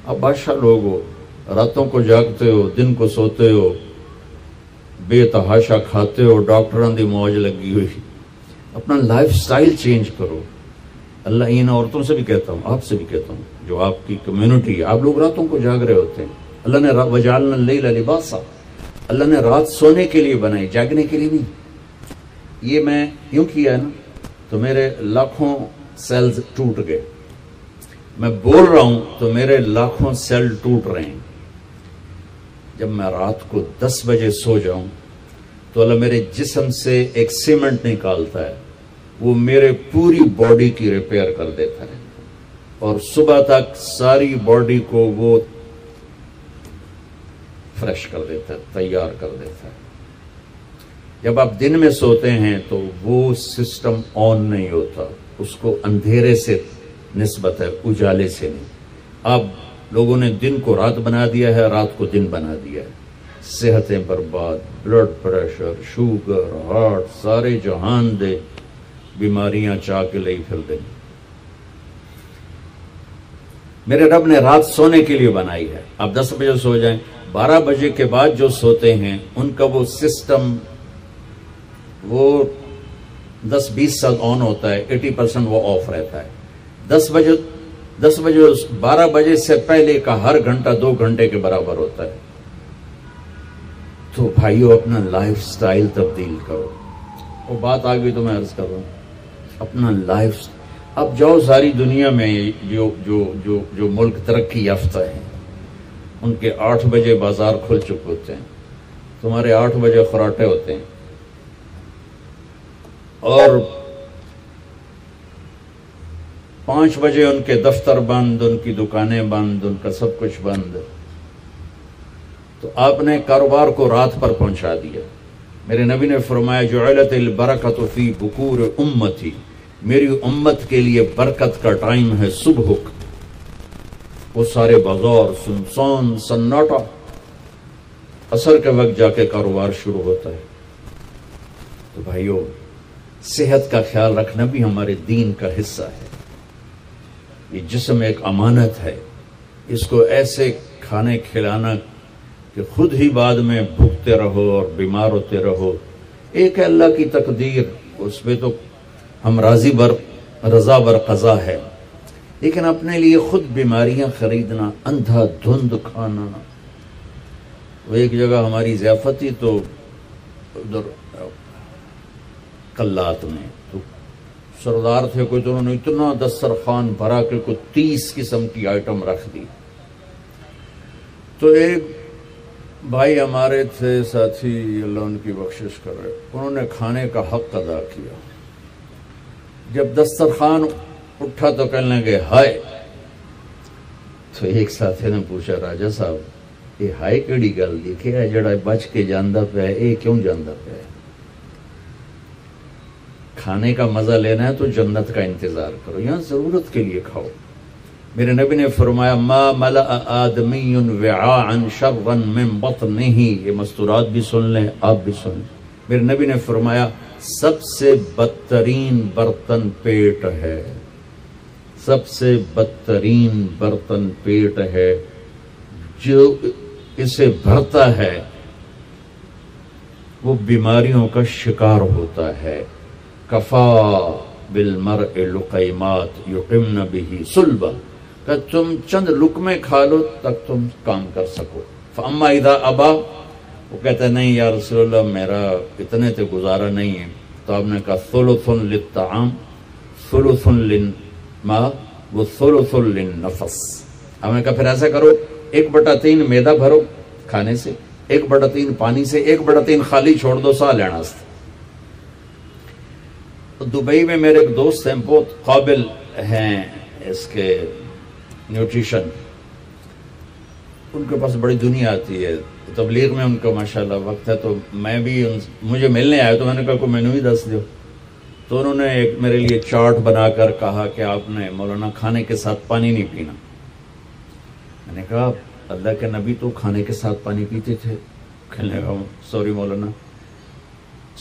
آپ بادشاہ لوگ ہو، راتوں کو جاگتے ہو، دن کو سوتے ہو، بے تحاشا کھاتے ہو، ڈاکٹران دی موج لگی ہوئی. اپنا لائف سٹائل چینج کرو. اللہ ان عورتوں سے بھی کہتا ہوں، آپ سے بھی کہتا ہوں، جو آپ کی کمیونٹی ہے، آپ لوگ راتوں کو جاگ رہے ہوتے ہیں. اللہ نے وجعلنا اللیل لباسا، اللہ نے رات سونے کے لیے بنائی، جاگنے کے لیے نہیں. یہ میں یوں کیا ہے نا تو میرے لاکھوں سیلز ٹوٹ گئے. میں بول رہا ہوں تو میرے لاکھوں سیل ٹوٹ رہے ہیں. جب میں رات کو 10 بجے سو جاؤں تو اللہ میرے جسم سے ایک سیمنٹ نکالتا ہے، وہ میرے پوری باڈی کی ریپیئر کر دیتا ہے، اور صبح تک ساری باڈی کو وہ فریش کر دیتا ہے، تیار کر دیتا ہے. جب آپ دن میں سوتے ہیں تو وہ سسٹم آن نہیں ہوتا، اس کو اندھیرے سے نسبت ہے، اجالے سے نہیں. اب لوگوں نے دن کو رات بنا دیا ہے، رات کو دن بنا دیا ہے. صحتیں برباد، بلڈ پریشر، شوگر، ہارٹ، سارے جہان دے بیماریاں چاہ کے لئی پھر دیں. میرے رب نے رات سونے کے لیے بنائی ہے. آپ 10 بجے سو جائیں، 12 بجے کے بعد جو سوتے ہیں ان کا وہ سسٹم وہ 10-20% آن ہوتا ہے، 80% وہ آف رہتا ہے. 10 بجے 12 بجے سے پہلے کا ہر گھنٹہ 2 گھنٹے کے برابر ہوتا ہے. تو بھائیو اپنا لائف سٹائل تبدیل کرو. وہ بات آ گئی تو میں عرض کروں، اپنا لائف. اب جاؤ ساری دنیا میں جو ملک ترقی یافتہ ہیں ان کے 8 بجے بازار کھل چکے ہوتے ہیں، تمہارے 8 بجے خراٹے ہوتے ہیں، اور 5 بجے ان کے دفتر بند، ان کی دکانیں بند، ان کا سب کچھ بند. تو آپ نے کاروبار کو رات پر پہنچا دیا. میرے نبی نے فرمایا جعلت البرکۃ فی بکور امتی، میری امت کے لیے برکت کا ٹائم ہے صبح کا. وہ سارے بازار سنسان سناٹا، عصر کے وقت جا کے کاروبار شروع ہوتا ہے. تو بھائیو صحت کا خیال رکھنا بھی ہمارے دین کا حصہ ہے. یہ جسم ایک امانت ہے، اس کو ایسے کھانے کھلانا کہ خود ہی بعد میں بھوکتے رہو اور بیمار ہوتے رہو. ایک ہے اللہ کی تقدیر، اس پہ تو ہم رضا بر قضا ہے، لیکن اپنے لیے خود بیماریاں خریدنا، اندھا دھند کھانا. وہ ایک جگہ ہماری ضیافت تھی تو ادھر قلات میں تو سردار تھے کوئی، تو انہوں نے اتنا دسترخوان بھرا کہ کوئی 30 قسم کی آئٹم رکھ دی. تو ایک بھائی ہمارے تھے ساتھی، اللہ ان کی بخشش کرے، انہوں نے کھانے کا حق ادا کیا. جب دسترخوان اٹھا تو کہنے لگے ہائے. تو ایک ساتھی نے پوچھا راجا صاحب یہ ہائے کیڑی گل دیکھے جڑا بچ کے جاندہ پہ ہے، یہ کیوں جاندہ پہ ہے؟ کھانے کا مزہ لینا ہے تو جنت کا انتظار کرو، یہاں ضرورت کے لیے کھاؤ. میرے نبی نے فرمایا ما ملأ آدمی وعاء شرا من بطنہ. یہ مستورات بھی سن لیں، آپ بھی سن لیں. میرے نبی نے فرمایا سب سے بدترین برتن پیٹ ہے، سب سے بدترین برتن پیٹ ہے. جو اسے بھرتا ہے وہ بیماریوں کا شکار ہوتا ہے. کفا بالمرء لقیمات یقمن بہ صلبہ، کہ تم چند لقمے کھا لو تک تم کام کر سکو. فاما اذا ابا، وہ کہتا ہے نہیں یا رسول اللہ میرا اتنے تے گزارا نہیں ہے. تو آپ نے کہا ثلث للطعام ثلث للماء وثلث للنفس. آپ نے کہا پھر ایسا کرو 1/3 میدا بھرو کھانے سے، 1/3 پانی سے، 1/3 خالی چھوڑ دو سا لینا سے. دبئی میں میرے ایک دوست ہیں، بہت قابل ہیں اس کے نیوٹریشن، ان کے پاس بڑی دنیا آتی ہے تبلیغ میں، ان کا ماشاءاللہ وقت ہے. تو میں بھی مجھے ملنے آیا تو میں نے کہا کوئی مینو ہی دس دو. تو انہوں نے ایک میرے لیے چارٹ بنا کر کہا کہ آپ نے مولانا کھانے کے ساتھ پانی نہیں پینا. میں نے کہا اللہ کے نبی تو کھانے کے ساتھ پانی پیتے تھے. کہنے لگا سوری مولانا،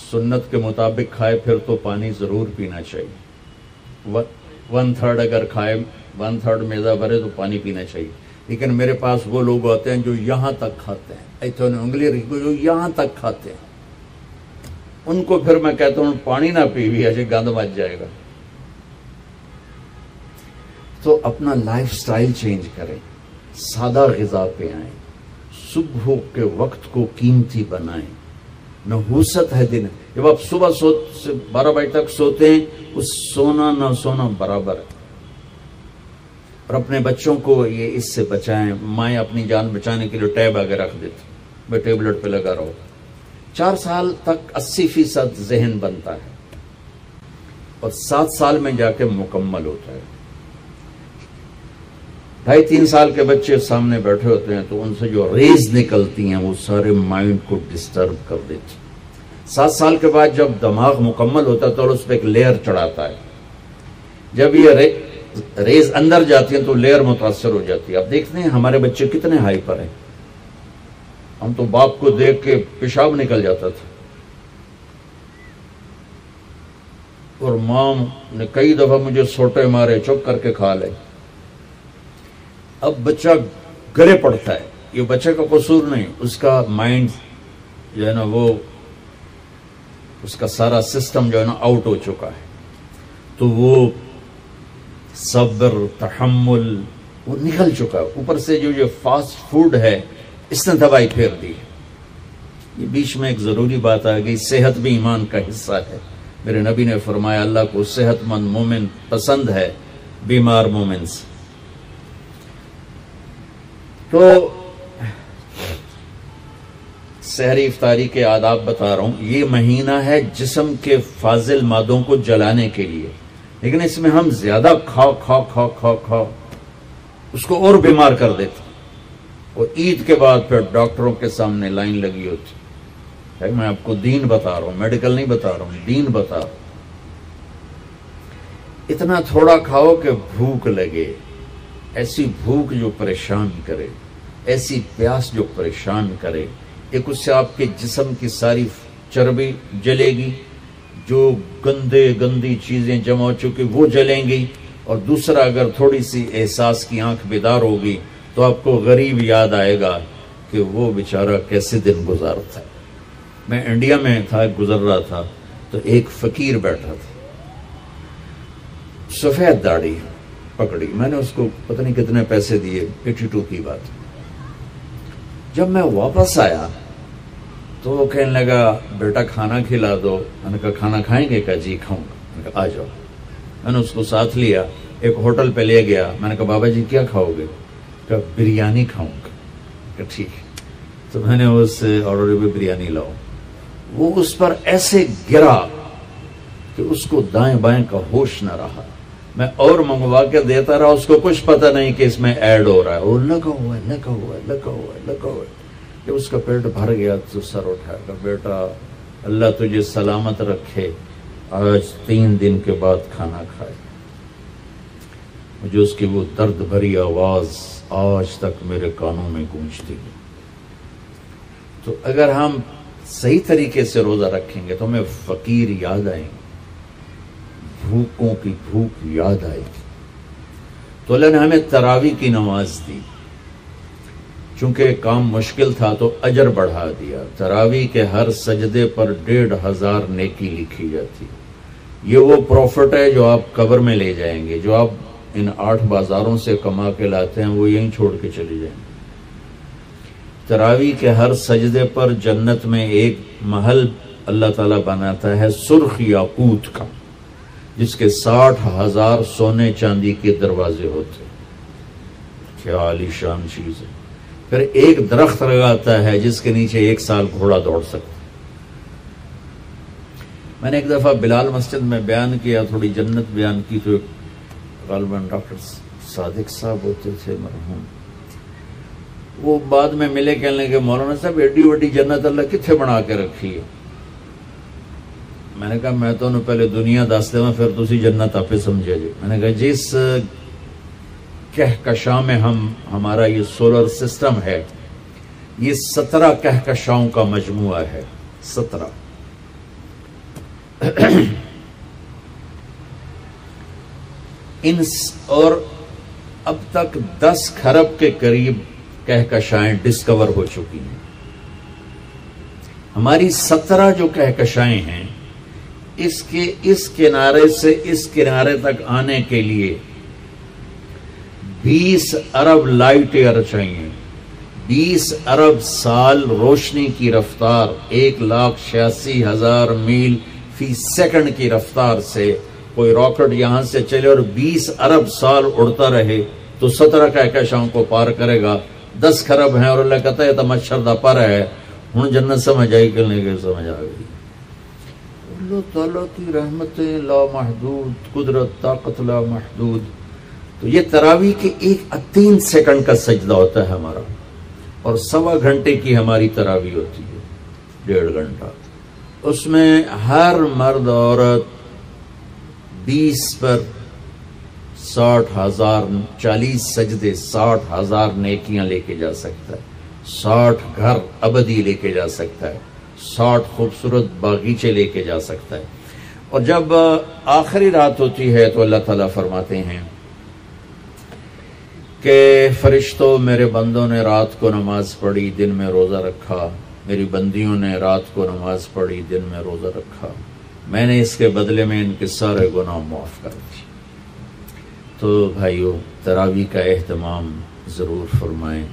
سنت کے مطابق کھائے پھر تو پانی ضرور پینا چاہیے. 1/3 اگر کھائے 1/3 میدا بھرے تو پانی پینا چاہیے. لیکن میرے پاس وہ لوگ آتے ہیں جو یہاں تک کھاتے ہیں، ایتھے انہیں انگلی رکھو جو یہاں تک کھاتے ہیں، ان کو پھر میں کہتا ہوں پانی نہ پی بھی ایسے گند مچ جائے گا۔ تو اپنا لائف سٹائل چینج کریں، سادہ غذا پہ آئیں، صبح کے وقت کو قیمتی بنائیں۔ نحوست ہے دن، جب آپ صبح 12 بجے تک سوتے ہیں اس سونا نہ سونا برابر ہے۔ اور اپنے بچوں کو یہ اس سے بچائیں، مائیں اپنی جان بچانے کے لیے ٹیب آگے رکھ دیتے، وہ ٹیبلٹ پہ لگا رہو۔ 4 سال تک 80% ذہن بنتا ہے اور 7 سال میں جا کے مکمل ہوتا ہے۔ 2.5-3 سال کے بچے سامنے بیٹھے ہوتے ہیں تو ان سے جو ریز نکلتی ہیں وہ سارے مائنڈ کو ڈسٹرب کر دیتی۔ 7 سال کے بعد جب دماغ مکمل ہوتا ہے تو اس پہ ایک لیئر چڑھاتا ہے، جب یہ ریز اندر جاتی ہیں تو لیئر متاثر ہو جاتی ہے۔ اب دیکھتے ہیں ہمارے بچے کتنے ہائپر ہیں، ہم تو باپ کو دیکھ کے پیشاب نکل جاتا تھا، اور ماں نے کئی دفعہ مجھے سوٹے مارے، چپ کر کے کھا لے۔ اب بچہ گلے پڑتا ہے، یہ بچے کا قصور نہیں، اس کا مائنڈ جو ہے نا وہ اس کا سارا سسٹم جو ہے نا آؤٹ ہو چکا ہے، تو وہ صبر تحمل وہ نکل چکا ہے۔ اوپر سے جو یہ فاسٹ فوڈ ہے اس نے دوائی پھیر دی۔ یہ بیچ میں ایک ضروری بات آ گئی، صحت بھی ایمان کا حصہ ہے۔ میرے نبی نے فرمایا اللہ کو صحت مند مومن پسند ہے بیمار مومن سے۔ تو سحری افطاری کے آداب بتا رہا ہوں۔ یہ مہینہ ہے جسم کے فاضل مادوں کو جلانے کے لیے، لیکن اس میں ہم زیادہ کھا اس کو اور بیمار کر دیتے، اور عید کے بعد پھر ڈاکٹروں کے سامنے لائن لگی ہوتی۔ میں آپ کو دین بتا رہا ہوں، میڈیکل نہیں بتا رہا ہوں، دین بتا رہا ہوں۔ اتنا تھوڑا کھاؤ کہ بھوک لگے، ایسی بھوک جو پریشان کرے، ایسی پیاس جو پریشان کرے۔ ایک اس سے آپ کے جسم کی ساری چربی جلے گی، جو گندی چیزیں جمع ہو چکی وہ جلیں گی، اور دوسرا اگر تھوڑی سی احساس کی آنکھ بیدار ہوگی تو آپ کو غریب یاد آئے گا کہ وہ بیچارہ کیسے دن گزارتا ہے۔ میں انڈیا میں تھا، گزر رہا تھا تو ایک فقیر بیٹھا تھا، سفید داڑھی پکڑی، میں نے اس کو پتہ نہیں کتنے پیسے دیے، 82 کی بات۔ جب میں واپس آیا تو وہ کہنے لگا بیٹا کھانا کھلا دو۔ میں نے کہا کھانا کھائیں گے؟ کہا جی کھاؤں گا۔ میں نے کہا آ جاؤ۔ میں نے اس کو ساتھ لیا، ایک ہوٹل پہ لے گیا۔ میں نے کہا بابا جی کیا کھاؤ گے؟ کہا بریانی کھاؤں گا۔ کہا ٹھیک ہے۔ تو میں نے اس سے آرڈر پہ بریانی لاؤ، وہ اس پر ایسے گرا کہ اس کو دائیں بائیں کا ہوش نہ رہا۔ میں اور منگوا کے دیتا رہا، اس کو کچھ پتہ نہیں کہ اس میں ایڈ ہو رہا ہے، وہ لگا ہوا ہے۔ جب اس کا پیٹ بھر گیا تو سر اٹھایا کہ بیٹا اللہ تجھے سلامت رکھے، آج 3 دن کے بعد کھانا کھائے۔ مجھے اس کی وہ درد بھری آواز آج تک میرے کانوں میں گونجتی ہے۔ تو اگر ہم صحیح طریقے سے روزہ رکھیں گے تو ہمیں فقیر یاد آئیں گے، بھوکوں کی بھوک یاد آئے گی۔ تو اللہ نے ہمیں تراویح کی نماز دی، چونکہ کام مشکل تھا تو اجر بڑھا دیا۔ تراویح کے ہر سجدے پر 1500 نیکی لکھی جاتی۔ یہ وہ پروفٹ ہے جو آپ قبر میں لے جائیں گے، جو آپ ان 8 بازاروں سے کما کے لاتے ہیں وہ یہیں چھوڑ کے چلے جائیں گے۔ تراویح کے ہر سجدے پر جنت میں ایک محل اللہ تعالیٰ بناتا ہے سرخ یاقوت کا، جس کے 60,000 سونے چاندی کے دروازے ہوتے۔ کیا عالی شان چیز ہے۔ پھر ایک درخت لگاتا ہے جس کے نیچے 1 سال گھوڑا دوڑ سکتا۔ میں نے ایک دفعہ بلال مسجد میں بیان کیا، تھوڑی جنت بیان کی، تو غالباً ڈاکٹر صادق صاحب ہوتے تھے مرحوم، وہ بعد میں ملے، کہنے لگے مولانا صاحب ایڈی وڈی جنت اللہ کتنے بنا کے رکھی ہے؟ میں نے کہا میں تو انہوں پہلے دنیا دس دے پھر تسی جنت آپ سمجھے جی۔ میں نے کہا جس کہکشاں میں ہمارا یہ سولر سسٹم ہے، یہ 17 کہکشاؤں کا مجموعہ ہے، 17۔ اور اب تک 10 کھرب کے قریب کہکشائیں ڈسکور ہو چکی ہیں. ہماری 17 جو کہکشائیں ہیں اس کے اس کنارے سے اس کنارے تک آنے کے لیے 20 ارب لائٹ ایئر چاہیے. 20 ارب سال روشنی کی رفتار 1,86,000 میل فی سیکنڈ کی رفتار سے کوئی راکٹ یہاں سے چلے اور 20 ارب سال اڑتا رہے تو 17 کہکشاؤں کو پار کرے گا. 10 کھرب ہیں اور اللہ کہتا ہے تو مچھر دا پر ہے. ہوں جنت سمجھ آئی کہ نہیں سمجھ آ گئی. اللہ تعالیٰ کی رحمتیں لا محدود، قدرت طاقت لا محدود. تو یہ تراویح کے 3 سیکنڈ کا سجدہ ہوتا ہے ہمارا، اور 1.25 گھنٹے کی ہماری تراویح ہوتی ہے، 1.5 گھنٹہ. اس میں ہر مرد عورت 20 پر 60,000 40 سجدے 60,000 نیکیاں لے کے جا سکتا ہے، 60 گھر ابدی لے کے جا سکتا ہے، 60 خوبصورت باغیچے لے کے جا سکتا ہے. اور جب آخری رات ہوتی ہے تو اللہ تعالیٰ فرماتے ہیں کہ فرشتوں میرے بندوں نے رات کو نماز پڑھی، دن میں روزہ رکھا. میری بندیوں نے رات کو نماز پڑھی، دن میں روزہ رکھا. میں نے اس کے بدلے میں ان کے سارے گناہ معاف کر دیے. تو بھائیو، تراویح کا اہتمام ضرور فرمائیں.